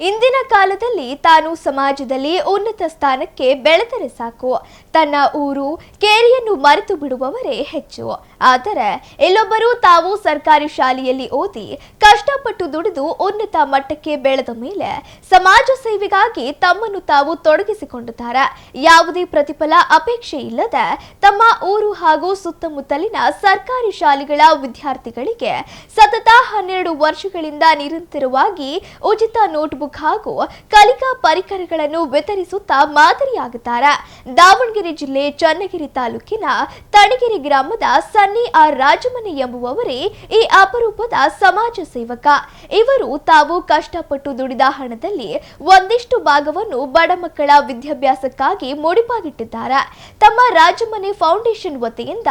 ಇಂದಿನ ಕಾಲದಲ್ಲಿ ತಾನು ಸಮಾಜದಲ್ಲಿ ಉನ್ನತ ಸ್ಥಾನಕ್ಕೆ ಬೆಳೆದರೆ ಸಾಕು, ತನ್ನ ಊರು ಕೇರಿಯನ್ನು ಮರೆತು ಬಿಡುವವರೇ ಹೆಚ್ಚು. ಆದರೆ ಇಲ್ಲೊಬ್ಬರು ತಾವು ಸರ್ಕಾರಿ ಶಾಲೆಯಲ್ಲಿ ಓದಿ ಕಷ್ಟಪಟ್ಟು ದುಡಿದು ಉನ್ನತ ಮಟ್ಟಕ್ಕೆ ಬೆಳೆದ ಮೇಲೆ ಸಮಾಜ ಸೇವೆಗಾಗಿ ತಮ್ಮನ್ನು ತಾವು ತೊಡಗಿಸಿಕೊಂಡಿದ್ದಾರೆ. ಯಾವುದೇ ಪ್ರತಿಫಲ ಅಪೇಕ್ಷೆ ಇಲ್ಲದೆ ತಮ್ಮ ಊರು ಹಾಗೂ ಸುತ್ತಮುತ್ತಲಿನ ಸರ್ಕಾರಿ ಶಾಲೆಗಳ ವಿದ್ಯಾರ್ಥಿಗಳಿಗೆ ಸತತ 12 ವರ್ಷಗಳಿಂದ ನಿರಂತರವಾಗಿ ಉಚಿತ ನೋಟ್ಬುಕ್ ಹಾಗೂ ಕಲಿಕಾ ಪರಿಕರಗಳನ್ನು ವಿತರಿಸುತ್ತಾ ಮಾದರಿಯಾಗುತ್ತಾರೆ. ದಾವಣಗೆರೆ ಜಿಲ್ಲೆ ಚನ್ನಗಿರಿ ತಾಲೂಕಿನ ತಣಿಗೆರೆ ಗ್ರಾಮದ ಸನ್ನಿ ಆರ್ ರಾಜಮನೆ ಎಂಬುವವರೇ ಈ ಅಪರೂಪದ ಸಮಾಜ ಸೇವಕ. ಇವರು ತಾವು ಕಷ್ಟಪಟ್ಟು ದುಡಿದ ಹಣದಲ್ಲಿ ಒಂದಿಷ್ಟು ಭಾಗವನ್ನು ಬಡ ಮಕ್ಕಳ ವಿದ್ಯಾಭ್ಯಾಸಕ್ಕಾಗಿ ಮುಡಿಪಾಗಿಟ್ಟಿದ್ದಾರೆ. ತಮ್ಮ ರಾಜಮನೆ ಫೌಂಡೇಶನ್ ವತಿಯಿಂದ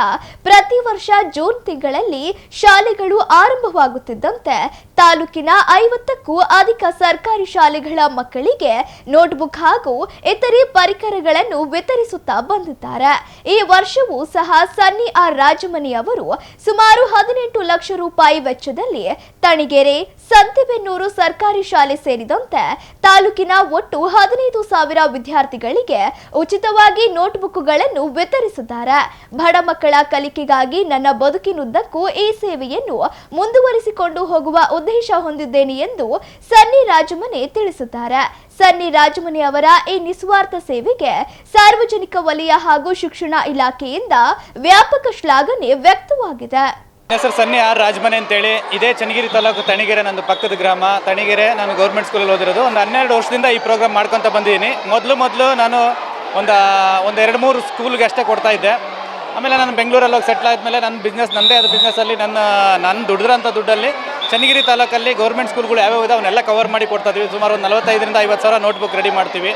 ಪ್ರತಿ ವರ್ಷ ಜೂನ್ ತಿಂಗಳಲ್ಲಿ ಶಾಲೆಗಳು ಆರಂಭವಾಗುತ್ತಿದ್ದಂತೆ ತಾಲೂಕಿನ 50ಕ್ಕೂ ಅಧಿಕ ಸರ್ಕಾರಿ ಶಾಲೆಗಳ ಮಕ್ಕಳಿಗೆ ನೋಟ್ಬುಕ್ ಹಾಗೂ ಇತರೆ ಪರಿಕರಗಳನ್ನು ವಿತರಿಸುತ್ತಾ ಬಂದಿದ್ದಾರೆ. ಈ ವರ್ಷವೂ ಸಹ ಸನ್ನಿ ಆರ್ ರಾಜಮನಿ ಅವರು ಸುಮಾರು 18 ಲಕ್ಷ ರೂಪಾಯಿ ವೆಚ್ಚದಲ್ಲಿ ತಣಿಗೆರೆ, ಸಂತೆಬೆನ್ನೂರು ಸರ್ಕಾರಿ ಶಾಲೆ ಸೇರಿದಂತೆ ತಾಲೂಕಿನ ಒಟ್ಟು 15,000 ವಿದ್ಯಾರ್ಥಿಗಳಿಗೆ ಉಚಿತವಾಗಿ ನೋಟ್ಬುಕ್ಗಳನ್ನು ವಿತರಿಸಿದ್ದಾರೆ. ಬಡ ಮಕ್ಕಳ ಕಲಿಕೆಗಾಗಿ ನನ್ನ ಬದುಕಿನುದ್ದಕ್ಕೂ ಈ ಸೇವೆಯನ್ನು ಮುಂದುವರಿಸಿಕೊಂಡು ಹೋಗುವ ಉದ್ದೇಶ ಹೊಂದಿದ್ದೇನೆ ಎಂದು ಸನ್ನಿ ರಾಜಮನೆ ತಿಳಿಸಿದ್ದಾರೆ. ಸನ್ನಿ ರಾಜಮನೆ ಅವರ ಈ ನಿಸ್ವಾರ್ಥ ಸೇವೆಗೆ ಸಾರ್ವಜನಿಕ ವಲಯ ಹಾಗೂ ಶಿಕ್ಷಣ ಇಲಾಖೆಯಿಂದ ವ್ಯಾಪಕ ಶ್ಲಾಘನೆ ವ್ಯಕ್ತವಾಗಿದೆ. ಹೆಸರು ಸನ್ನಿ ಆರ್ ರಾಜಮನೆ ಅಂತೇಳಿ, ಇದೇ ಚನ್ನಗಿರಿ ತಾಲೂಕು ತಣಿಗೆರೆ, ನಂದು ಪಕ್ಕದ ಗ್ರಾಮ ತಣಿಗೆರೆ. ನಾನು ಗೌರ್ಮೆಂಟ್ ಸ್ಕೂಲಲ್ಲಿ ಓದಿರೋದು. ಒಂದು 12 ವರ್ಷದಿಂದ ಈ ಪ್ರೋಗ್ರಾಮ್ ಮಾಡ್ಕೊತ ಬಂದಿದ್ದೀನಿ. ಮೊದಲು ನಾನು ಒಂದು 2-3 ಸ್ಕೂಲ್ಗೆ ಅಷ್ಟೇ ಕೊಡ್ತಾ ಇದ್ದೆ. ಆಮೇಲೆ ನಾನು ಬೆಂಗಳೂರಲ್ಲಿ ಹೋಗಿ ಸೆಟ್ಲ್ ಆದಮೇಲೆ ನನ್ನ ಬಿಸ್ನೆಸ್ ನನ್ನದೇ ಆದ ಬಿಸ್ನೆಸ್ಸಲ್ಲಿ ನಾನು ದುಡಿದ್ರಂಥ ದುಡ್ಡಲ್ಲಿ ಚನ್ನಗಿರಿ ತಾಲೂಕಲ್ಲಿ ಗೌರ್ಮೆಂಟ್ ಸ್ಕೂಲ್ಗಳು ಯಾವ್ಯಾವ ಇದೆ ಅವನ್ನೆಲ್ಲ ಕವರ್ ಮಾಡಿ ಕೊಡ್ತಾ ಇದ್ವಿ. ಸುಮಾರು ಒಂದು 45,000 ರಿಂದ 50,000 ನೋಟ್ಬುಕ್ ರೆಡಿ ಮಾಡ್ತೀವಿ.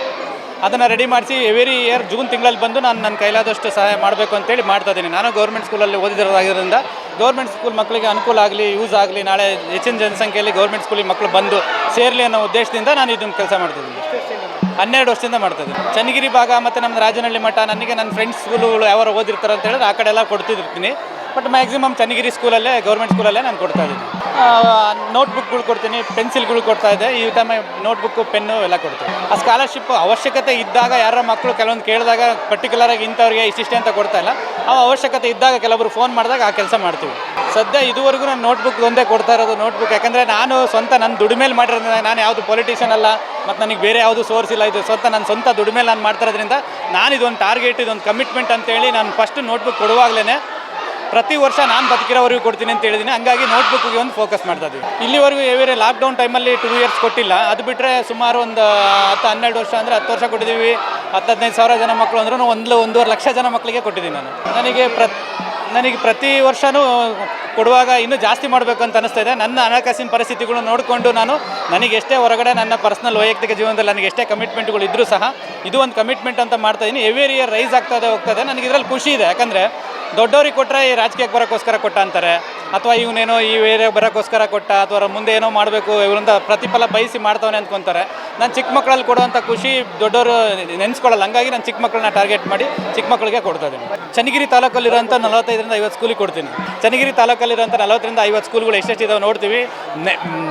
ಅದನ್ನು ರೆಡಿ ಮಾಡಿಸಿ ಎವ್ರಿ ಇಯರ್ ಜೂನ್ ತಿಂಗಳಲ್ಲಿ ಬಂದು ನಾನು ನನ್ನ ಕೈಲಾದಷ್ಟು ಸಹಾಯ ಮಾಡಬೇಕು ಅಂತೇಳಿ ಮಾಡ್ತಾ ಇದ್ದೀನಿ. ನಾನು ಗೌರ್ಮೆಂಟ್ ಸ್ಕೂಲಲ್ಲಿ ಓದಿರೋದ್ರಿಂದ ಗೌರ್ಮೆಂಟ್ ಸ್ಕೂಲ್ ಮಕ್ಕಳಿಗೆ ಅನುಕೂಲ ಆಗಲಿ, ಯೂಸ್ ಆಗಲಿ, ನಾಳೆ ಹೆಚ್ಚಿನ ಜನಸಂಖ್ಯೆಯಲ್ಲಿ ಗೌರ್ಮೆಂಟ್ ಸ್ಕೂಲಿಗೆ ಮಕ್ಕಳು ಬಂದು ಸೇರಲಿ ಅನ್ನೋ ಉದ್ದೇಶದಿಂದ ನಾನು ಇದನ್ನು ಕೆಲಸ ಮಾಡ್ತಿದ್ದೀನಿ. 12 ವರ್ಷದಿಂದ ಮಾಡ್ತಾಯಿದ್ದೀನಿ. ಚನ್ನಗಿರಿ ಭಾಗ ಮತ್ತು ನಮ್ಮ ರಾಜನಹಳ್ಳಿ ಮಠ, ನನಗೆ ನನ್ನ ಫ್ರೆಂಡ್ಸ್ ಸ್ಕೂಲುಗಳು ಯಾರು ಓದಿರ್ತಾರೆ ಅಂತ ಹೇಳಿದ್ರೆ ಆ ಕಡೆ ಎಲ್ಲ ಕೊಡ್ತಿರ್ತೀನಿ. ಬಟ್ ಮ್ಯಾಕ್ಸಿಮಮ್ ಚನ್ನಗಿರಿ ಸ್ಕೂಲಲ್ಲೇ, ಗೌರ್ಮೆಂಟ್ ಸ್ಕೂಲಲ್ಲೇ ನಾನು ಕೊಡ್ತಾ ಇದ್ದೀನಿ. ನೋಟ್ಬುಕ್ಗಳು ಕೊಡ್ತೀನಿ, ಪೆನ್ಸಿಲ್ಗಳು ಕೊಡ್ತಾ ಇದ್ದೆ. ಈ ಟೈಮ್ ನೋಟ್ಬುಕ್ಕು, ಪೆನ್ನು ಎಲ್ಲ ಕೊಡ್ತೀನಿ. ಆ ಸ್ಕಾಲರ್ಶಿಪ್ ಅವಶ್ಯಕತೆ ಇದ್ದಾಗ ಯಾರ ಮಕ್ಕಳು ಕೆಲವೊಂದು ಕೇಳಿದಾಗ ಪರ್ಟಿಕ್ಯುಲರಾಗಿ ಇಂಥವ್ರಿಗೆ ಇಷ್ಟಿಷ್ಟೇ ಅಂತ ಕೊಡ್ತಾ ಇಲ್ಲ. ಆ ಅವಶ್ಯಕತೆ ಇದ್ದಾಗ ಕೆಲವರು ಫೋನ್ ಮಾಡಿದಾಗ ಆ ಕೆಲಸ ಮಾಡ್ತೀವಿ. ಸದ್ಯ ಇದುವರೆಗೂ ನಾನು ನೋಟ್ಬುಕ್ ಒಂದೇ ಕೊಡ್ತಾ ಇರೋದು. ನೋಟ್ಬುಕ್ ಯಾಕಂದರೆ ನಾನು ಸ್ವಂತ ನನ್ನ ದುಡಿಮೇಲೆ ಮಾಡಿರೋದ್ರಿಂದ, ನಾನು ಯಾವುದು ಪೊಲಿಟಿಷಿಯನ್ ಅಲ್ಲ ಮತ್ತು ನನಗೆ ಬೇರೆ ಯಾವುದು ಸೋರ್ಸ್ ಇಲ್ಲ. ಇದು ನನ್ನ ಸ್ವಂತ ದುಡಿಮೇಲೆ ನಾನು ಮಾಡ್ತಾ ಇರೋದ್ರಿಂದ ನಾನು ಇದೊಂದು ಟಾರ್ಗೆಟ್, ಇದೊಂದು ಕಮಿಟ್ಮೆಂಟ್ ಅಂತೇಳಿ ನಾನು ಫಸ್ಟ್ ನೋಟ್ಬುಕ್ ಕೊಡುವಾಗಲೇ ಪ್ರತಿ ವರ್ಷ ನಾನು ಬದುಕಿರೋವರೆಗೂ ಕೊಡ್ತೀನಿ ಅಂತ ಹೇಳಿದ್ದೀನಿ. ಹಂಗಾಗಿ ನೋಟ್ಬುಕ್ಗೆ ಒಂದು ಫೋಕಸ್ ಮಾಡ್ತಾ ಇದ್ದೀವಿ. ಇಲ್ಲಿವರೆಗೂ ಎವರಿ ಲಾಕ್ಡೌನ್ ಟೈಮಲ್ಲಿ 2 ಇಯರ್ಸ್ ಕೊಟ್ಟಿಲ್ಲ. ಅದು ಬಿಟ್ಟರೆ ಸುಮಾರು ಒಂದು 10-12 ವರ್ಷ ಅಂದರೆ 10 ವರ್ಷ ಕೊಟ್ಟಿದ್ದೀವಿ. 10-15,000 ಜನ ಮಕ್ಕಳು ಅಂದ್ರೂ 1-1.5 ಲಕ್ಷ ಜನ ಮಕ್ಕಳಿಗೆ ಕೊಟ್ಟಿದ್ದೀನಿ ನಾನು. ನನಗೆ ಪ್ರತಿ ವರ್ಷವೂ ಕೊಡುವಾಗ ಇನ್ನೂ ಜಾಸ್ತಿ ಮಾಡಬೇಕು ಅಂತ ಅನಿಸ್ತಾ ಇದೆ. ನನ್ನ ಹಣಕಾಸಿನ ಪರಿಸ್ಥಿತಿಗಳು ನೋಡಿಕೊಂಡು ನನಗೆ ಎಷ್ಟೇ ಹೊರಗಡೆ ನನ್ನ ಪರ್ಸ್ನಲ್ ವೈಯಕ್ತಿಕ ಜೀವನದಲ್ಲಿ ನನಗೆ ಎಷ್ಟೇ ಕಮಿಟ್ಮೆಂಟ್ಗಳು ಇದ್ದರೂ ಸಹ ಇದು ಒಂದು ಕಮಿಟ್ಮೆಂಟ್ ಅಂತ ಮಾಡ್ತಾಯಿದ್ದೀನಿ. ಎವ್ರಿ ಇಯರ್ ರೈಸ್ ಹೋಗ್ತದೆ. ನನಗೆ ಇದರಲ್ಲಿ ಖುಷಿ ಇದೆ. ಯಾಕಂದರೆ ದೊಡ್ಡವ್ರಿಗೆ ಕೊಟ್ಟರೆ ಈ ರಾಜಕೀಯಕ್ಕೆ ಬರೋಕ್ಕೋಸ್ಕರ ಕೊಟ್ಟ ಅಂತಾರೆ, ಅಥವಾ ಇವನೇನೋ ಈ ವೇರೆ ಬರೋಕ್ಕೋಸ್ಕರ ಕೊಟ್ಟ, ಅಥವಾ ಮುಂದೆ ಏನೋ ಮಾಡಬೇಕು ಇವರಿಂದ ಪ್ರತಿಫಲ ಬಯಸಿ ಮಾಡ್ತವನೆ ಅಂದ್ಕೊತಾರೆ. ನಾನು ಚಿಕ್ಕ ಮಕ್ಕಳಲ್ಲಿ ಕೊಡುವಂಥ ಖುಷಿ ದೊಡ್ಡವರು ನೆನೆಸ್ಕೊಳ್ಳಲ್ಲ. ಹಂಗಾಗಿ ನಾನು ಚಿಕ್ಕ ಮಕ್ಕಳನ್ನ ಟಾರ್ಗೆಟ್ ಮಾಡಿ ಚಿಕ್ಕ ಮಕ್ಕಳಿಗೆ ಕೊಡ್ತಾ ಇದ್ದೀನಿ. ಚನ್ನಗಿರಿ ತಾಲೂಕಲ್ಲಿರೋಂಥ 45 ರಿಂದ 50 ಸ್ಕೂಲಿಗೆ ಕೊಡ್ತೀನಿ. ಚನ್ನಗಿರಿ ತಾಲೂಕಲ್ಲಿರೋಂಥ 40 ರಿಂದ 50 ಸ್ಕೂಲ್ಗಳು ಎಷ್ಟೆಷ್ಟಿದಾವೆ ನೋಡ್ತೀವಿ.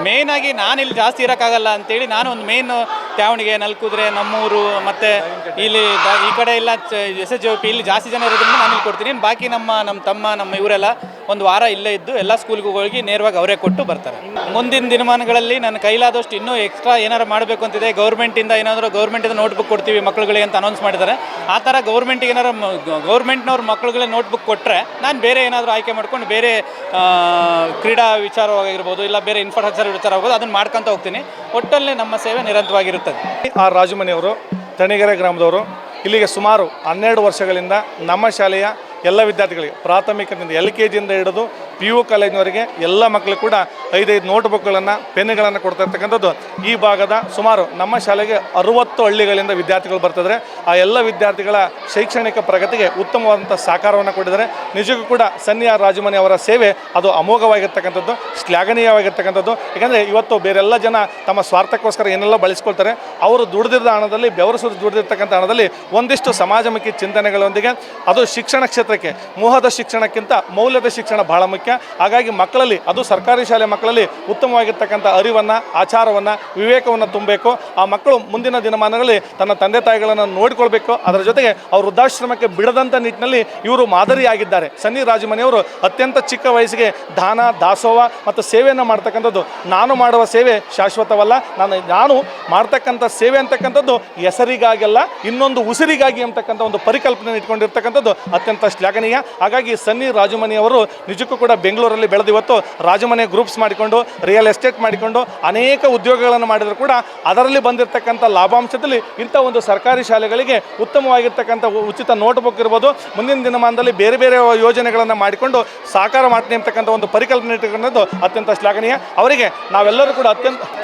ಮೇಯ್ನಾಗಿ ನಾನು ಇಲ್ಲಿ ಜಾಸ್ತಿ ಇರೋಕ್ಕಾಗಲ್ಲ ಅಂತೇಳಿ ನಾನು ಒಂದು ಮೇನ್ ತ್ಯಾವಣಿಗೆ, ನಲ್ಕುದ್ರೆ, ನಮ್ಮೂರು ಮತ್ತು ಇಲ್ಲಿ ಈ ಕಡೆ ಎಲ್ಲ SHOP ಇಲ್ಲಿ ಜಾಸ್ತಿ ಜನ ಇರೋದ್ರಿಂದ ನಾನು ಇಲ್ಲಿ ಕೊಡ್ತೀನಿ. ಬಾಕಿ ನಮ್ಮ ತಮ್ಮ, ನಮ್ಮ ಇವರೆಲ್ಲ ಒಂದು ವಾರ ಇಲ್ಲೇ ಇದ್ದು ಎಲ್ಲ ಸ್ಕೂಲ್ಗೂ ಹೋಗಿ ನೇರವಾಗಿ ಅವರೇ ಕೊಟ್ಟು ಬರ್ತಾರೆ. ಮುಂದಿನ ದಿನಮಾನಗಳಲ್ಲಿ ನನ್ನ ಕೈಲಾದಷ್ಟು ಇನ್ನೂ ಎಕ್ಸ್ಟ್ರಾ ಏನಾರು ಮಾಡಬೇಕು ಅಂತಿದೆ. ಗೌರ್ಮೆಂಟಿಂದ ನೋಟ್ಬುಕ್ ಕೊಡ್ತೀವಿ ಮಕ್ಕಳುಗಳಿಗೆ ಅಂತ ಅನೌನ್ಸ್ ಮಾಡಿದ್ದಾರೆ. ಆ ಥರ ಗೌರ್ಮೆಂಟಿಗೆ ಏನಾರು ಗೌರ್ಮೆಂಟ್ನವ್ರ ಮಕ್ಕಳುಗಳೇ ನೋಟ್ಬುಕ್ ಕೊಟ್ಟರೆ ನಾನು ಬೇರೆ ಏನಾದರೂ ಆಯ್ಕೆ ಮಾಡ್ಕೊಂಡು ಬೇರೆ ಕ್ರೀಡಾ ವಿಚಾರವಾಗಿರ್ಬೋದು, ಇಲ್ಲ ಬೇರೆ ಇನ್ಫ್ರಾಸ್ಟ್ರಕ್ಚರ್ ವಿಚಾರ ಆಗ್ಬೋದು, ಅದನ್ನು ಮಾಡ್ಕೊತ ಹೋಗ್ತೀನಿ. ಒಟ್ಟಲ್ಲಿ ನಮ್ಮ ಸೇವೆ ನಿರಂತರವಾಗಿರುತ್ತದೆ. ಆರ್ ರಾಜಮನೆಯವರು ತಣಿಗೆರೆ ಗ್ರಾಮದವರು. ಇಲ್ಲಿಗೆ ಸುಮಾರು 12 ವರ್ಷಗಳಿಂದ ನಮ್ಮ ಶಾಲೆಯ ಎಲ್ಲ ವಿದ್ಯಾರ್ಥಿಗಳಿಗೆ ಪ್ರಾಥಮಿಕದಿಂದ LKG ಯಿಂದ ಹಿಡಿದು PU ಕಾಲೇಜಿನವರೆಗೆ ಎಲ್ಲ ಮಕ್ಕಳು ಕೂಡ 5 ನೋಟ್ಬುಕ್ಗಳನ್ನು, ಪೆನ್ನುಗಳನ್ನು ಕೊಡ್ತಾ ಇರ್ತಕ್ಕಂಥದ್ದು. ಈ ಭಾಗದ ಸುಮಾರು ನಮ್ಮ ಶಾಲೆಗೆ 60 ಹಳ್ಳಿಗಳಿಂದ ವಿದ್ಯಾರ್ಥಿಗಳು ಬರ್ತಿದ್ದಾರೆ. ಆ ಎಲ್ಲ ವಿದ್ಯಾರ್ಥಿಗಳ ಶೈಕ್ಷಣಿಕ ಪ್ರಗತಿಗೆ ಉತ್ತಮವಾದಂಥ ಸಹಕಾರವನ್ನು ಕೊಟ್ಟಿದ್ದಾರೆ. ನಿಜಕ್ಕೂ ಕೂಡ ಸನ್ನಿ ಆರ್ ರಾಜಮನೆ ಅವರ ಸೇವೆ ಅದು ಅಮೋಘವಾಗಿರ್ತಕ್ಕಂಥದ್ದು, ಶ್ಲಾಘನೀಯವಾಗಿರ್ತಕ್ಕಂಥದ್ದು. ಯಾಕಂದರೆ ಇವತ್ತು ಬೇರೆಲ್ಲ ಜನ ತಮ್ಮ ಸ್ವಾರ್ಥಕ್ಕೋಸ್ಕರ ಏನೆಲ್ಲ ಬಳಸ್ಕೊಳ್ತಾರೆ. ಅವರು ದುಡಿದಿದ್ದ ಹಣದಲ್ಲಿ, ಬೆವರು ಸುರಿದು ದುಡಿದಿರ್ತಕ್ಕಂಥ ಹಣದಲ್ಲಿ ಒಂದಿಷ್ಟು ಸಮಾಜಮುಖಿ ಚಿಂತನೆಗಳೊಂದಿಗೆ ಅದು ಶಿಕ್ಷಣ ಕ್ಷೇತ್ರ ಮಟ್ಟಕ್ಕೆ ಮೋಹದ ಶಿಕ್ಷಣಕ್ಕಿಂತ ಮೌಲ್ಯದ ಶಿಕ್ಷಣ ಬಹಳ ಮುಖ್ಯ. ಹಾಗಾಗಿ ಮಕ್ಕಳಲ್ಲಿ, ಅದು ಸರ್ಕಾರಿ ಶಾಲೆ ಮಕ್ಕಳಲ್ಲಿ ಉತ್ತಮವಾಗಿರ್ತಕ್ಕಂಥ ಅರಿವನ್ನು, ಆಚಾರವನ್ನು, ವಿವೇಕವನ್ನು ತುಂಬಬೇಕು. ಆ ಮಕ್ಕಳು ಮುಂದಿನ ದಿನಮಾನಗಳಲ್ಲಿ ತನ್ನ ತಂದೆ ತಾಯಿಗಳನ್ನು ನೋಡಿಕೊಳ್ಬೇಕು. ಅದರ ಜೊತೆಗೆ ಅವರು ವೃದ್ಧಾಶ್ರಮಕ್ಕೆ ಬಿಡದಂಥ ನಿಟ್ಟಿನಲ್ಲಿ ಇವರು ಮಾದರಿಯಾಗಿದ್ದಾರೆ. ಸನ್ನಿ ರಾಜಮನೆಯವರು ಅತ್ಯಂತ ಚಿಕ್ಕ ವಯಸ್ಸಿಗೆ ದಾನ, ದಾಸೋಹ ಮತ್ತು ಸೇವೆಯನ್ನು ಮಾಡ್ತಕ್ಕಂಥದ್ದು. ನಾನು ಮಾಡುವ ಸೇವೆ ಶಾಶ್ವತವಲ್ಲ, ನಾನು ಮಾಡ್ತಕ್ಕಂಥ ಸೇವೆ ಅಂತಕ್ಕಂಥದ್ದು ಹೆಸರಿಗಾಗಲ್ಲ, ಇನ್ನೊಂದು ಉಸಿರಿಗಾಗಿ ಅಂತಕ್ಕಂಥ ಒಂದು ಪರಿಕಲ್ಪನೆ ಇಟ್ಕೊಂಡಿರ್ತಕ್ಕಂಥದ್ದು ಅತ್ಯಂತ ಶ್ಲಾಘನೀಯ. ಹಾಗಾಗಿ ಸನ್ನಿ ರಾಜಮನೆಯವರು ನಿಜಕ್ಕೂ ಕೂಡ ಬೆಂಗಳೂರಲ್ಲಿ ಬೆಳೆದು ಇವತ್ತು ರಾಜಮನೆ ಗ್ರೂಪ್ಸ್ ಮಾಡಿಕೊಂಡು, ರಿಯಲ್ ಎಸ್ಟೇಟ್ ಮಾಡಿಕೊಂಡು ಅನೇಕ ಉದ್ಯೋಗಗಳನ್ನು ಮಾಡಿದರೂ ಕೂಡ ಅದರಲ್ಲಿ ಬಂದಿರತಕ್ಕಂಥ ಲಾಭಾಂಶದಲ್ಲಿ ಇಂಥ ಒಂದು ಸರ್ಕಾರಿ ಶಾಲೆಗಳಿಗೆ ಉತ್ತಮವಾಗಿರ್ತಕ್ಕಂಥ ಉಚಿತ ನೋಟ್ಬುಕ್ ಇರ್ಬೋದು, ಮುಂದಿನ ದಿನಮಾನದಲ್ಲಿ ಬೇರೆ ಬೇರೆ ಯೋಜನೆಗಳನ್ನು ಮಾಡಿಕೊಂಡು ಸಾಕಾರ ಮಾಡ್ತೀನಿ ಅಂತಕ್ಕಂಥ ಒಂದು ಪರಿಕಲ್ಪನೆ ಇಟ್ಟುಕೊಂಡದ್ದು ಅತ್ಯಂತ ಶ್ಲಾಘನೀಯ. ಅವರಿಗೆ ನಾವೆಲ್ಲರೂ ಕೂಡ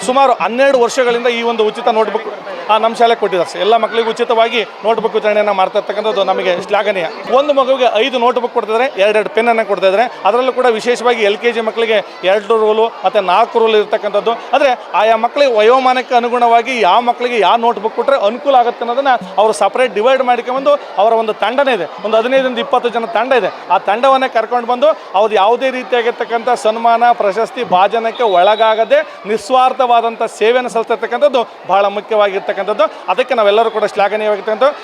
ಸುಮಾರು 12 ವರ್ಷಗಳಿಂದ ಈ ಒಂದು ಉಚಿತ ನೋಟ್ಬುಕ್ ನಮ್ಮ ಶಾಲೆಗೆ ಕೊಟ್ಟಿದ್ದಾರೆ. ಎಲ್ಲ ಮಕ್ಕಳಿಗೂ ಉಚಿತವಾಗಿ ನೋಟ್ಬುಕ್ ವಿತರಣೆಯನ್ನು ಮಾಡ್ತಾ ಇರ್ತಕ್ಕಂಥದ್ದು ನಮಗೆ ಶ್ಲಾಘನೀಯ. ಒಂದು ಮಗುವಿಗೆ 5 ನೋಟ್ಬುಕ್ ಕೊಡ್ತಿದ್ದಾರೆ, 2 ಪೆನ್ನನ್ನು ಕೊಡ್ತಾ ಇದ್ದಾರೆ. ಅದರಲ್ಲೂ ಕೂಡ ವಿಶೇಷವಾಗಿ LKG ಮಕ್ಕಳಿಗೆ 2 ರೂಲು ಮತ್ತು 4 ರೂಲ್ ಇರ್ತಕ್ಕಂಥದ್ದು. ಅಂದರೆ ಆಯಾ ಮಕ್ಕಳಿಗೆ ವಯೋಮಾನಕ್ಕೆ ಅನುಗುಣವಾಗಿ ಯಾವ ಮಕ್ಕಳಿಗೆ ಯಾವ ನೋಟ್ಬುಕ್ ಕೊಟ್ಟರೆ ಅನುಕೂಲ ಆಗುತ್ತೆ ಅನ್ನೋದನ್ನು ಅವರು ಸಪ್ರೇಟ್ ಡಿವೈಡ್ ಮಾಡ್ಕೊಂಡು ಅವರ ಒಂದು ತಂಡನೇ ಇದೆ, ಒಂದು 15-20 ಜನ ತಂಡ ಇದೆ. ಆ ತಂಡವನ್ನೇ ಕರ್ಕೊಂಡು ಬಂದು ಅವ್ರು ಯಾವುದೇ ರೀತಿಯಾಗಿರ್ತಕ್ಕಂಥ ಸನ್ಮಾನ, ಪ್ರಶಸ್ತಿ, ಭಾಜನಕ್ಕೆ ಒಳಗಾಗದೆ ನಿಸ್ವಾರ್ಥವಾದಂಥ ಸೇವೆಯನ್ನು ಸಲ್ಲಿಸ್ತಕ್ಕಂಥದ್ದು ಬಹಳ ಮುಖ್ಯವಾಗಿರ್ತಕ್ಕಂಥದ್ದು. ಅದಕ್ಕೆ ನಾವೆಲ್ಲರೂ ಕೂಡ ಶ್ಲಾಘನೀಯವಾಗಿರ್ತಕ್ಕಂಥ